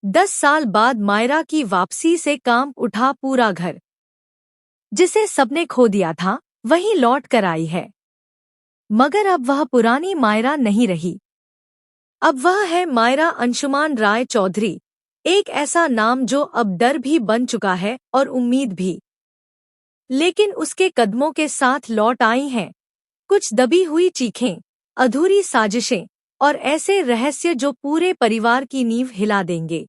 10 साल बाद मायरा की वापसी से काम उठा पूरा घर। जिसे सबने खो दिया था वही लौट कर आई है। मगर अब वह पुरानी मायरा नहीं रही। अब वह है मायरा अंशुमान राय चौधरी, एक ऐसा नाम जो अब डर भी बन चुका है और उम्मीद भी। लेकिन उसके कदमों के साथ लौट आई हैं कुछ दबी हुई चीखें, अधूरी साजिशें और ऐसे रहस्य जो पूरे परिवार की नींव हिला देंगे।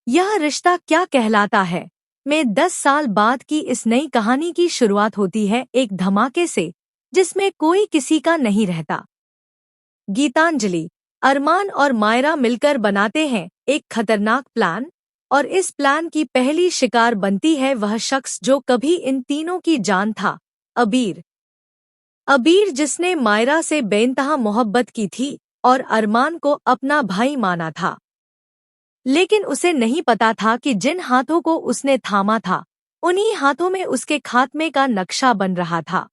यह रिश्ता क्या कहलाता है में 10 साल बाद की इस नई कहानी की शुरुआत होती है एक धमाके से जिसमें कोई किसी का नहीं रहता। गीतांजलि, अरमान और मायरा मिलकर बनाते हैं एक खतरनाक प्लान, और इस प्लान की पहली शिकार बनती है वह शख्स जो कभी इन तीनों की जान था, अबीर। अबीर जिसने मायरा से बेइंतहा मोहब्बत की थी और अरमान को अपना भाई माना था। लेकिन उसे नहीं पता था कि जिन हाथों को उसने थामा था उन्हीं हाथों में उसके खात्मे का नक्शा बन रहा था।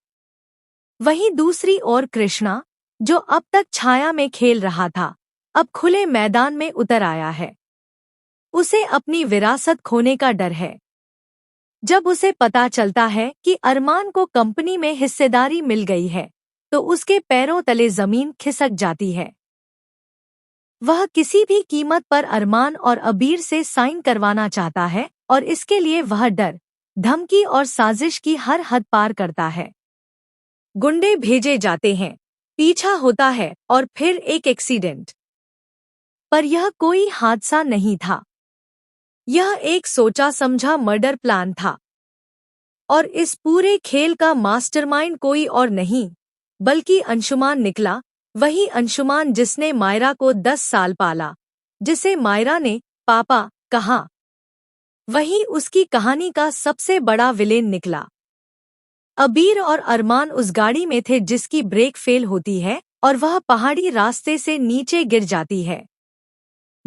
वहीं दूसरी ओर कृष्णा, जो अब तक छाया में खेल रहा था, अब खुले मैदान में उतर आया है। उसे अपनी विरासत खोने का डर है। जब उसे पता चलता है कि अरमान को कंपनी में हिस्सेदारी मिल गई है तो उसके पैरों तले जमीन खिसक जाती है। वह किसी भी कीमत पर अरमान और अबीर से साइन करवाना चाहता है और इसके लिए वह डर, धमकी और साजिश की हर हद पार करता है। गुंडे भेजे जाते हैं, पीछा होता है और फिर एक एक्सीडेंट। पर यह कोई हादसा नहीं था। यह एक सोचा समझा मर्डर प्लान था। और इस पूरे खेल का मास्टरमाइंड कोई और नहीं बल्कि अंशुमान निकला, वही अंशुमान जिसने मायरा को 10 साल पाला, जिसे मायरा ने पापा कहा। वही उसकी कहानी का सबसे बड़ा विलेन निकला। अबीर और अरमान उस गाड़ी में थे जिसकी ब्रेक फेल होती है और वह पहाड़ी रास्ते से नीचे गिर जाती है।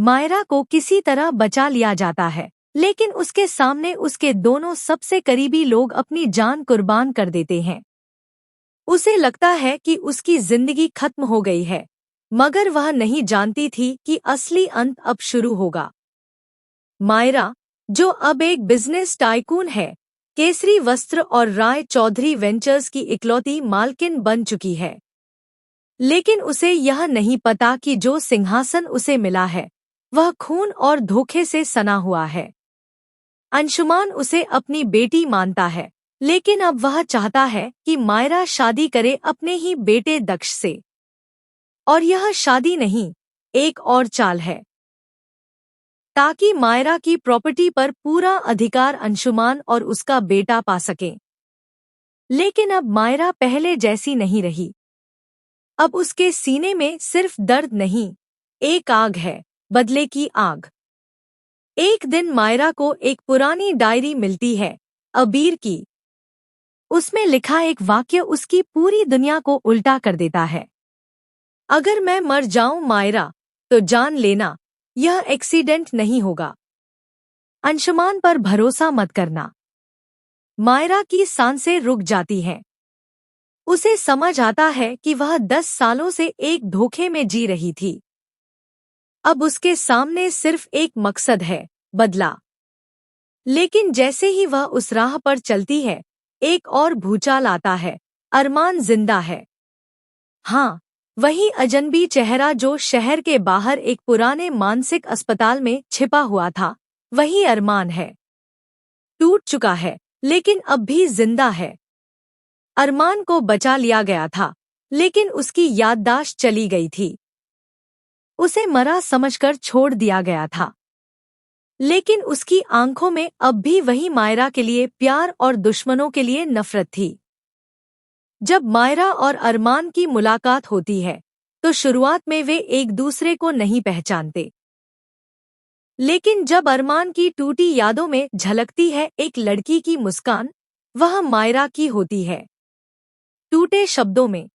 मायरा को किसी तरह बचा लिया जाता है, लेकिन उसके सामने उसके दोनों सबसे करीबी लोग अपनी जान कुर्बान कर देते हैं। उसे लगता है कि उसकी जिंदगी खत्म हो गई है, मगर वह नहीं जानती थी कि असली अंत अब शुरू होगा। मायरा, जो अब एक बिजनेस टाइकून है, केसरी वस्त्र और राय चौधरी वेंचर्स की इकलौती मालकिन बन चुकी है। लेकिन उसे यह नहीं पता कि जो सिंहासन उसे मिला है वह खून और धोखे से सना हुआ है। अंशुमान उसे अपनी बेटी मानता है, लेकिन अब वह चाहता है कि मायरा शादी करे अपने ही बेटे दक्ष से। और यह शादी नहीं, एक और चाल है, ताकि मायरा की प्रॉपर्टी पर पूरा अधिकार अंशुमान और उसका बेटा पा सकें। लेकिन अब मायरा पहले जैसी नहीं रही। अब उसके सीने में सिर्फ दर्द नहीं, एक आग है, बदले की आग। एक दिन मायरा को एक पुरानी डायरी मिलती है, अबीर की। उसमें लिखा एक वाक्य उसकी पूरी दुनिया को उल्टा कर देता है। अगर मैं मर जाऊं मायरा, तो जान लेना, यह एक्सीडेंट नहीं होगा। अंशुमान पर भरोसा मत करना। मायरा की सांसें रुक जाती हैं। उसे समझ आता है कि वह 10 सालों से एक धोखे में जी रही थी। अब उसके सामने सिर्फ एक मकसद है, बदला। लेकिन जैसे ही वह उस राह पर चलती है, एक और भूचाल आता है। अरमान जिंदा है। हाँ, वही अजनबी चेहरा जो शहर के बाहर एक पुराने मानसिक अस्पताल में छिपा हुआ था, वही अरमान है। टूट चुका है, लेकिन अब भी जिंदा है। अरमान को बचा लिया गया था, लेकिन उसकी याददाश्त चली गई थी। उसे मरा समझकर छोड़ दिया गया था। लेकिन उसकी आंखों में अब भी वही मायरा के लिए प्यार और दुश्मनों के लिए नफरत थी। जब मायरा और अरमान की मुलाकात होती है, तो शुरुआत में वे एक दूसरे को नहीं पहचानते। लेकिन जब अरमान की टूटी यादों में झलकती है एक लड़की की मुस्कान, वह मायरा की होती है। टूटे शब्दों में,